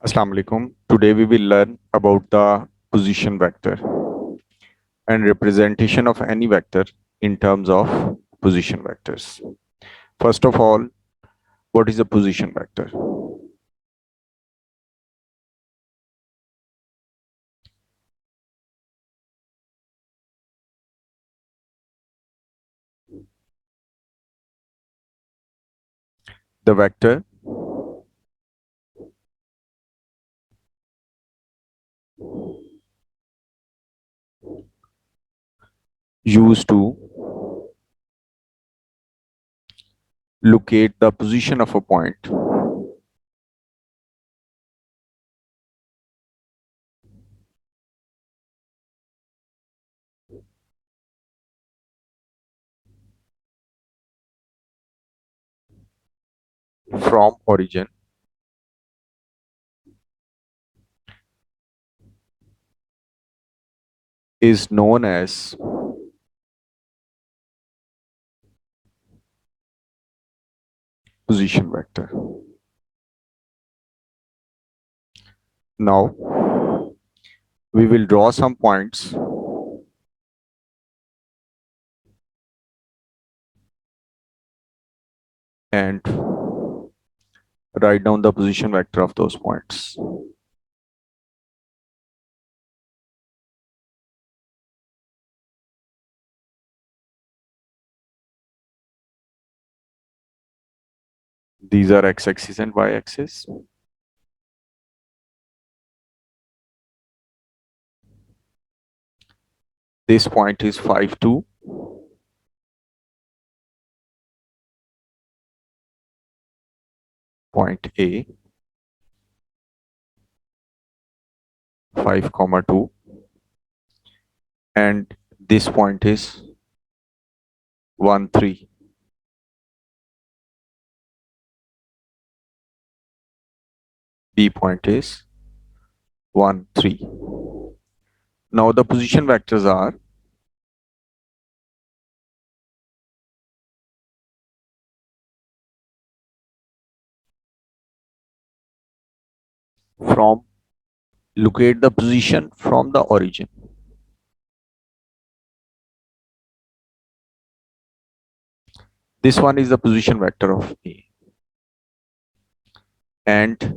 Assalamu alaikum. Today we will learn about the position vector and representation of any vector in terms of position vectors. First of all, what is a position vector? The vector used to locate the position of a point from origin is known as position vector. Now we will draw some points and write down the position vector of those points. These are x-axis and y-axis. This point is 5, 2. Point A, 5, 2, and this point is 1, 3. B point is 1, 3. Now the position vectors are from locate the position from the origin. This one is the position vector of A. And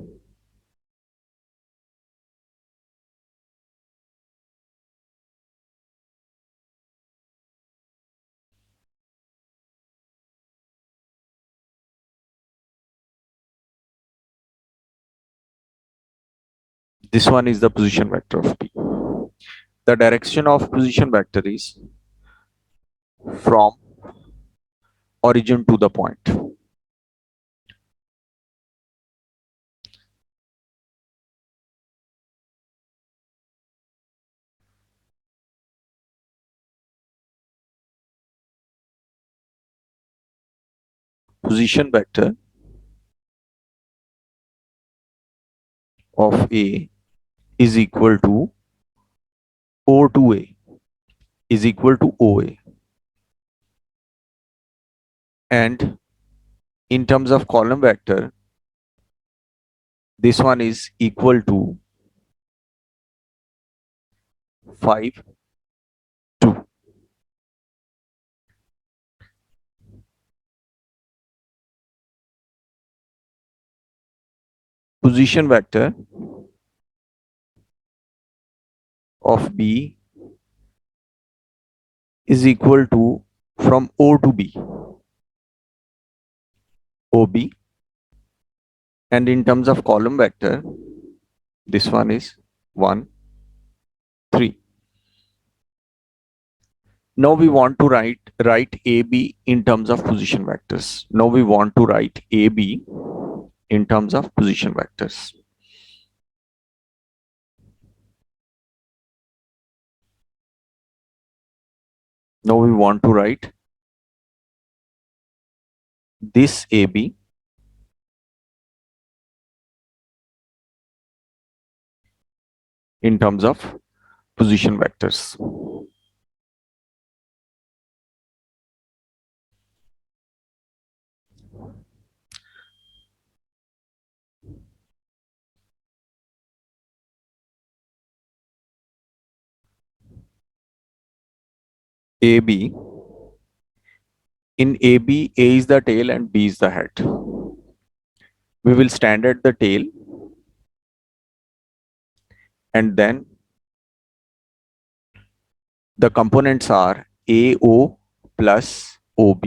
this one is the position vector of B. The direction of position vector is from origin to the point. Position vector of A is equal to O to A is equal to OA. And in terms of column vector, this one is equal to 5, 2. Position vector of B is equal to from O to B, OB. And in terms of column vector, this one is 1, 3. Now we want to write AB in terms of position vectors. Now we want to write AB in terms of position vectors. Now we want to write this AB in terms of position vectors. AB. In AB, A is the tail and B is the head. We will stand at the tail and then the components are AO plus OB.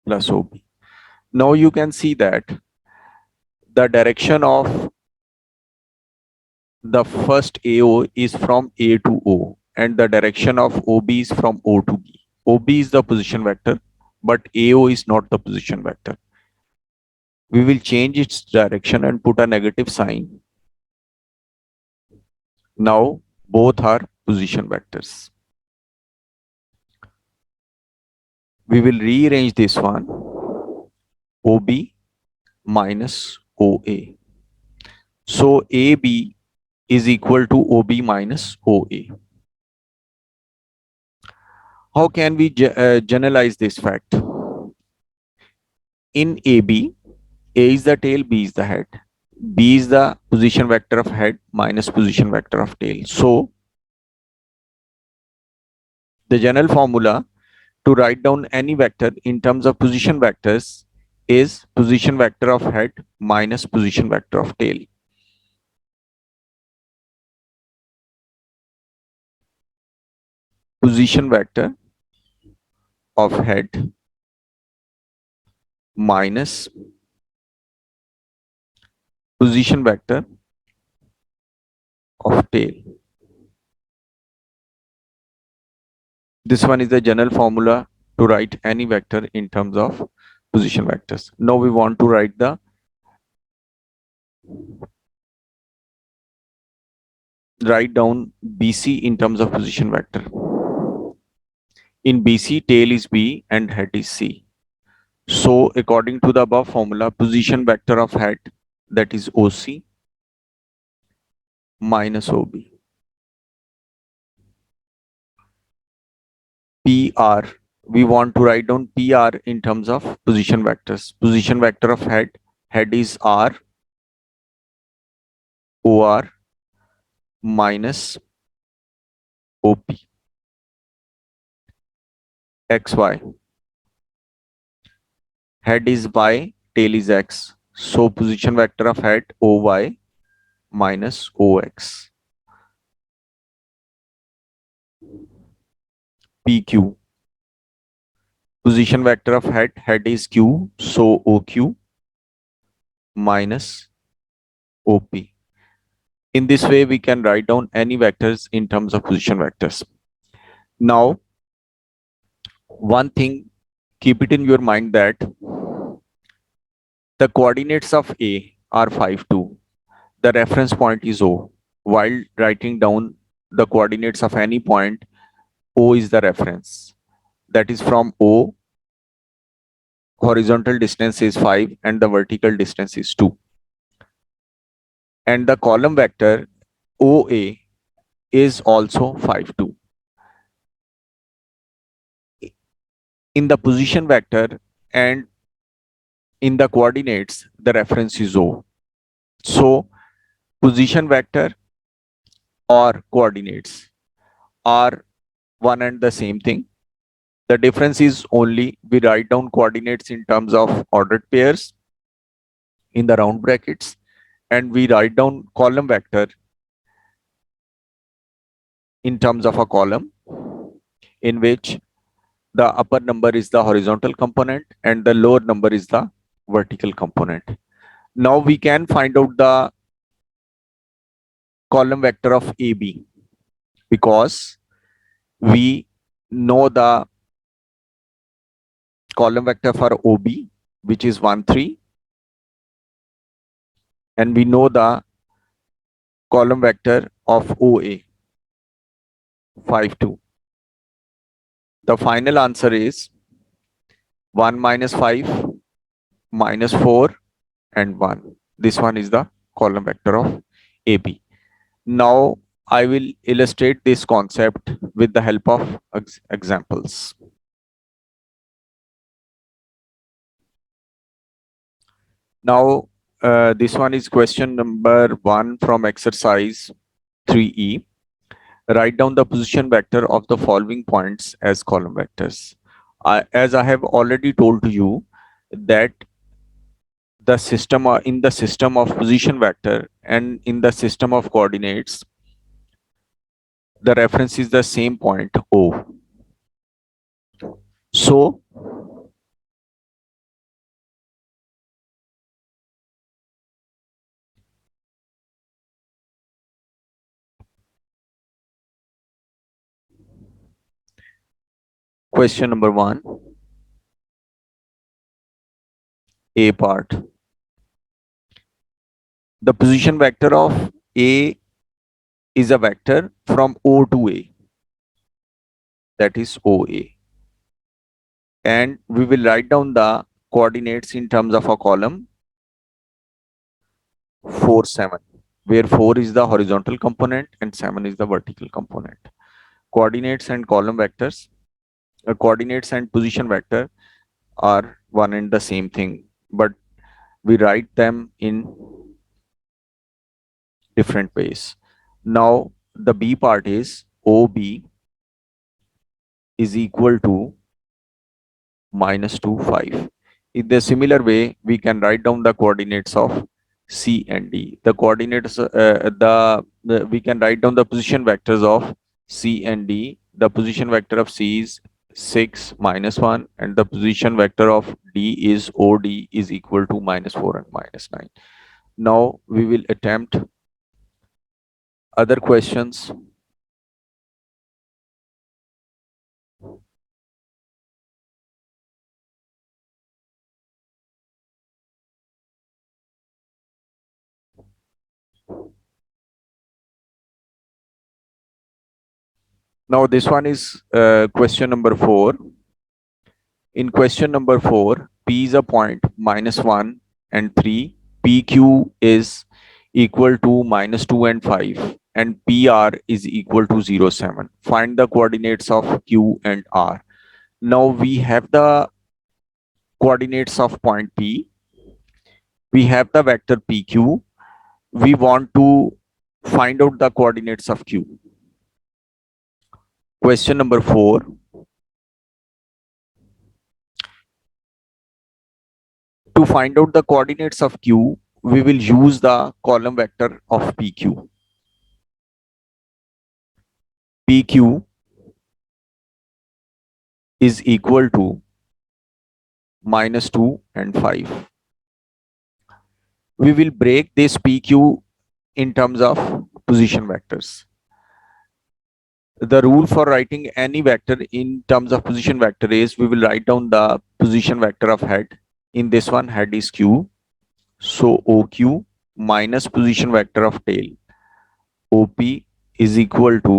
Plus OB. Now you can see that the direction of the first AO is from A to O and the direction of OB is from O to B. OB is the position vector, but AO is not the position vector. We will change its direction and put a negative sign. Now both are position vectors. We will rearrange this one, OB minus OA. So AB is equal to OB minus OA. How can we generalize this fact? In AB, A is the tail, B is the head. B is the position vector of head minus position vector of tail. So the general formula to write down any vector in terms of position vectors is position vector of head minus position vector of tail. Position vector of head minus position vector of tail. This one is the general formula to write any vector in terms of position vectors. Now we want to write down BC in terms of position vector. In BC, tail is B and head is C. So according to the above formula, position vector of head, that is OC minus OB. PR, we want to write down PR in terms of position vectors. Position vector of head is R, OR minus OP. XY, head is Y, tail is X. So position vector of head OY minus OX. PQ, position vector of head is Q, so OQ minus OP. In this way, we can write down any vectors in terms of position vectors. Now, one thing, keep it in your mind that the coordinates of A are 5, 2. The reference point is O. While writing down the coordinates of any point, O is the reference. That is from O, horizontal distance is 5 and the vertical distance is 2. And the column vector OA is also 5, 2. In the position vector and in the coordinates, the reference is O. So position vector or coordinates are one and the same thing. The difference is only we write down coordinates in terms of ordered pairs in the round brackets, and we write down column vector in terms of a column in which the upper number is the horizontal component and the lower number is the vertical component. Now we can find out the column vector of AB because we know the column vector for OB, which is 1, 3, and we know the column vector of OA, 5, 2. The final answer is 1 minus 5 minus 4 and 1. This one is the column vector of AB. Now I will illustrate this concept with the help of examples. Now This one is question number 1 from exercise 3E. Write down the position vector of the following points as column vectors. As I have already told you that the system in the system of position vector and in the system of coordinates, the reference is the same point O. So question number 1, A part. The position vector of A is a vector from O to A, that is OA. And we will write down the coordinates in terms of a column 4, 7, where 4 is the horizontal component and 7 is the vertical component. Coordinates and column vectors, coordinates and position vector are one and the same thing, but we write them in different ways. Now the B part is OB is equal to -2, 5. In the similar way, we can write down the coordinates of C and D. The coordinates, we can write down the position vectors of C and D. The position vector of C is 6, -1, and the position vector of D is OD is equal to -4 and -9. Now we will attempt other questions. Now this one is question number 4. In question number 4, P is a point -1 and 3. PQ is equal to -2 and 5. And PR is equal to 0, 7. Find the coordinates of Q and R. Now we have the coordinates of point P. We have the vector PQ. We want to find out the coordinates of Q. Question number 4. To find out the coordinates of Q, we will use the column vector of PQ. PQ is equal to -2 and 5. We will break this PQ in terms of position vectors. The rule for writing any vector in terms of position vector is we will write down the position vector of head. In this one, head is Q. So OQ minus position vector of tail, OP, is equal to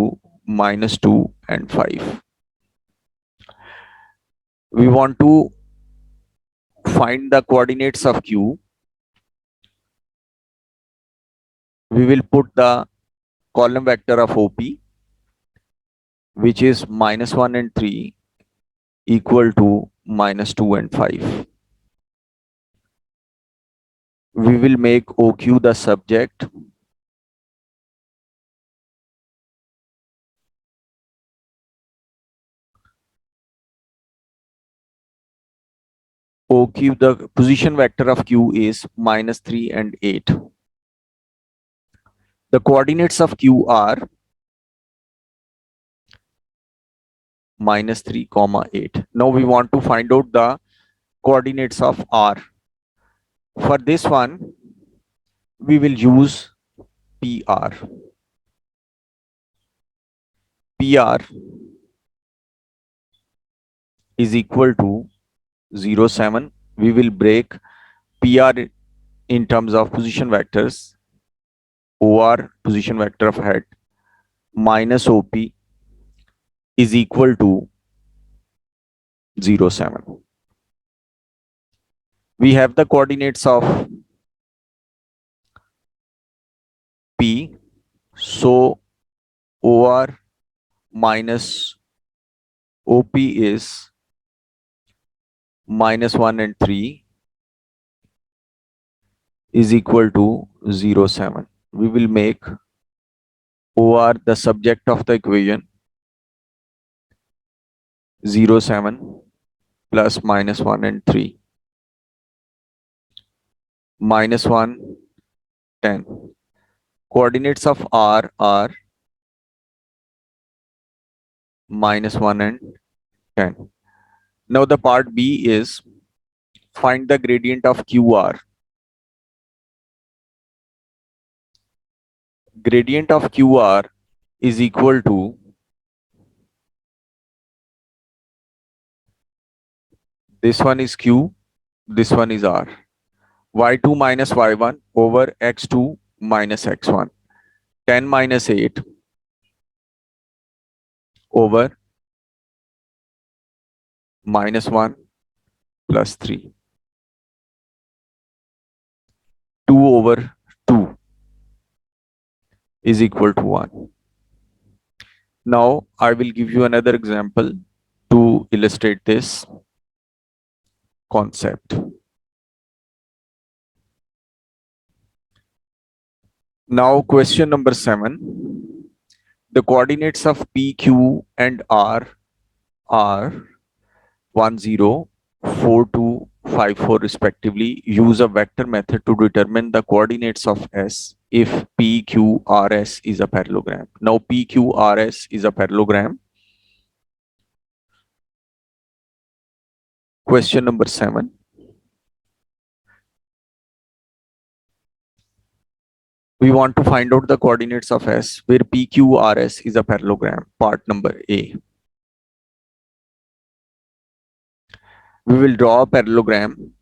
-2 and 5. We want to find the coordinates of Q. We will put the column vector of OP, which is -1 and 3, equal to -2 and 5. We will make OQ the subject. OQ, the position vector of Q is -3 and 8. The coordinates of Q are -3, 8. Now we want to find out the coordinates of R. For this one, we will use PR. PR is equal to 0, 7. We will break PR in terms of position vectors. OR, position vector of head, minus OP is equal to 0, 7. We have the coordinates of P. So OR minus OP is -1 and 3. is equal to 0, 7. We will make OR the subject of the equation 0, 7 plus minus 1 and 3 minus 1, 10. Coordinates of R are minus 1 and 10. Now the part B is find the gradient of QR. Gradient of QR is equal to this one is Q, this one is R. Y2 minus Y1 over X2 minus X1. 10 minus 8 over minus 1 plus 3. 2 over 2 is equal to 1. Now I will give you another example to illustrate this concept. Now question number 7. The coordinates of P, Q and R are 1, 0, 4, 2, 5, 4 respectively. Use a vector method to determine the coordinates of S if PQRS is a parallelogram. Now PQRS is a parallelogram. Question number 7. We want to find out the coordinates of S where PQRS is a parallelogram. Part number A. We will draw a parallelogram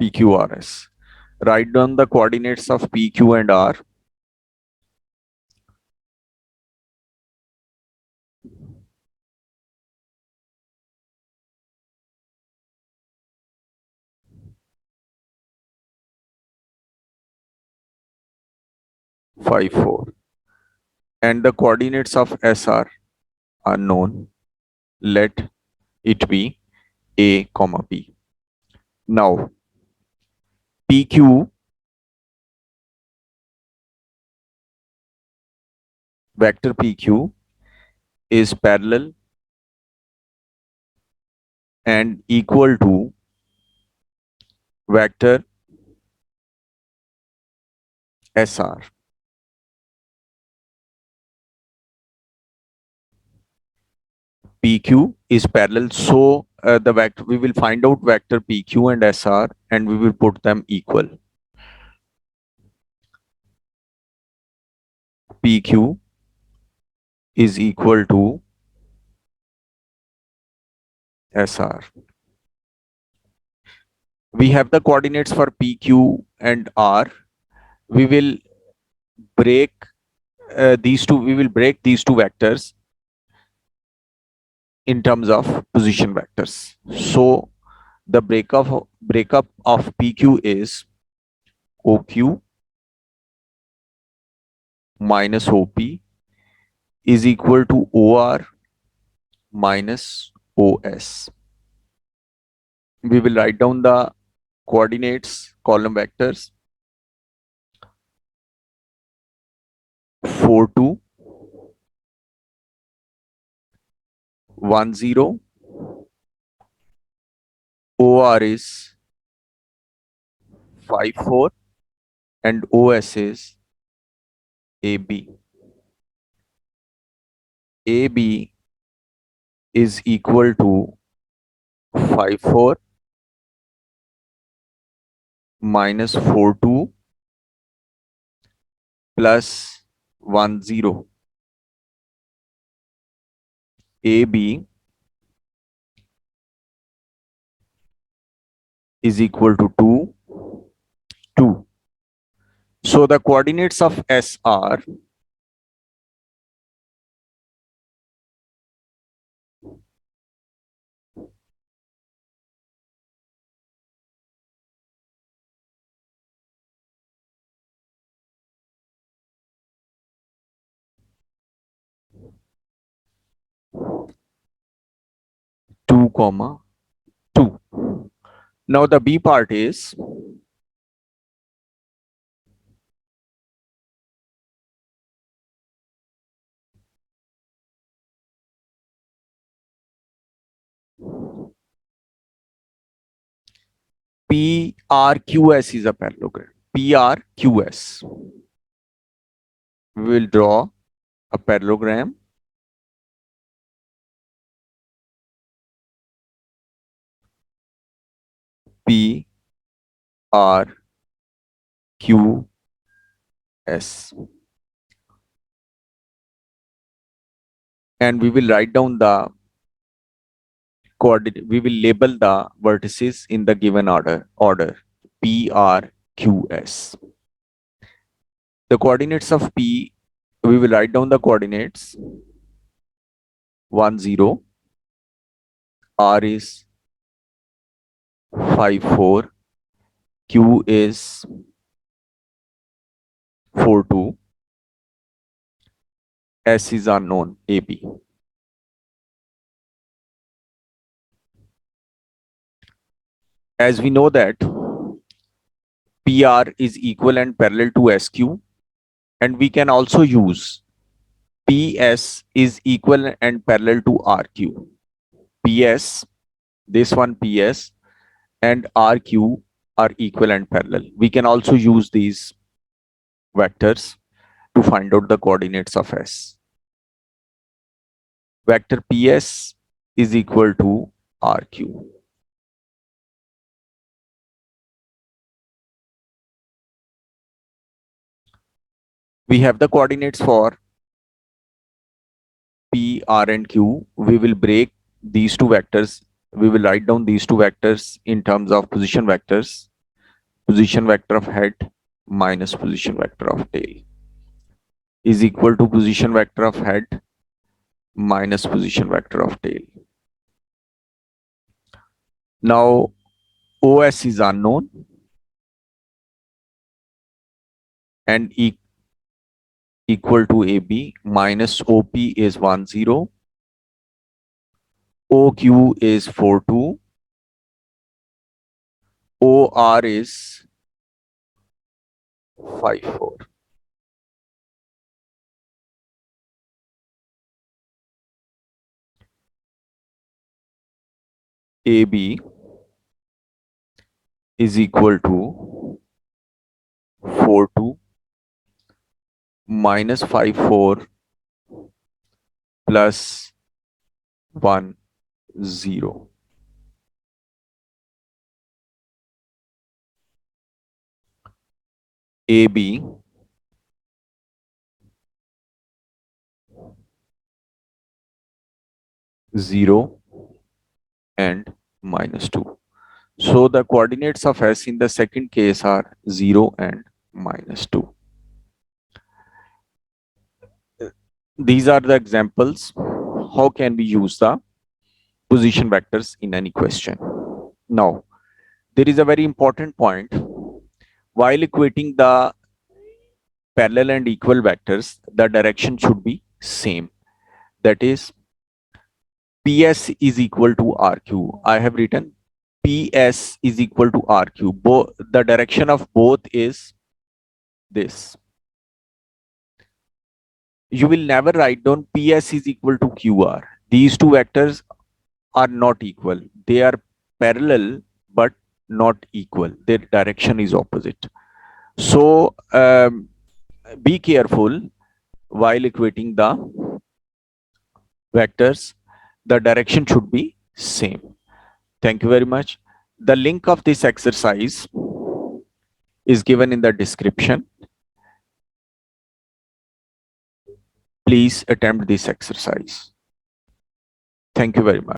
PQRS. Write down the coordinates of PQ and R. Five, 4. And the coordinates of S are unknown. Let it be A, comma B. Now PQ, vector PQ is parallel and equal to vector SR. PQ is parallel, so the vector we will find out vector PQ and SR and we will put them equal. PQ is equal to SR. We have the coordinates for PQ and R. We will break these two. We will break these two vectors in terms of position vectors. So the breakup of PQ is OQ minus OP is equal to OR minus OS. We will write down the coordinates column vectors 4, 2, 1, 0. OR is 5, 4 and OS is AB. AB is equal to 5, 4 minus 4, 2 plus 1, 0. AB is equal to 2, 2. So the coordinates of S are comma 2. Now the B part is PRQS is a parallelogram. PRQS. We will draw a parallelogram PRQS. And we will write down the coordinate. We will label the vertices in the given order PRQS. The coordinates of P, we will write down the coordinates 1 0, R is 5 4, Q is 4 2, S is unknown, AB. As we know that PR is equal and parallel to SQ, and we can also use PS is equal and parallel to RQ. PS, this one PS, and RQ are equal and parallel. We can also use these vectors to find out the coordinates of S. Vector PS is equal to RQ. We have the coordinates for P, R, and Q. We will break these two vectors. We will write down these two vectors in terms of position vectors. Position vector of head minus position vector of tail is equal to position vector of head minus position vector of tail. Now OS is unknown and equal to AB minus OP is 1 0, OQ is 4 2, OR is 5 4. AB is equal to 4 2 minus 5 4 plus 1 0. AB zero and minus 2. So the coordinates of S in the second case are 0 and minus 2. These are the examples. How can we use the position vectors in any question? Now, there is a very important point. While equating the parallel and equal vectors, the direction should be same. That is, PS is equal to RQ. I have written PS is equal to RQ. The direction of both is this. You will never write down PS is equal to QR. These two vectors are not equal. They are parallel but not equal. Their direction is opposite. So be careful while equating the vectors. The direction should be same. Thank you very much. The link of this exercise is given in the description. Please attempt this exercise. Thank you very much.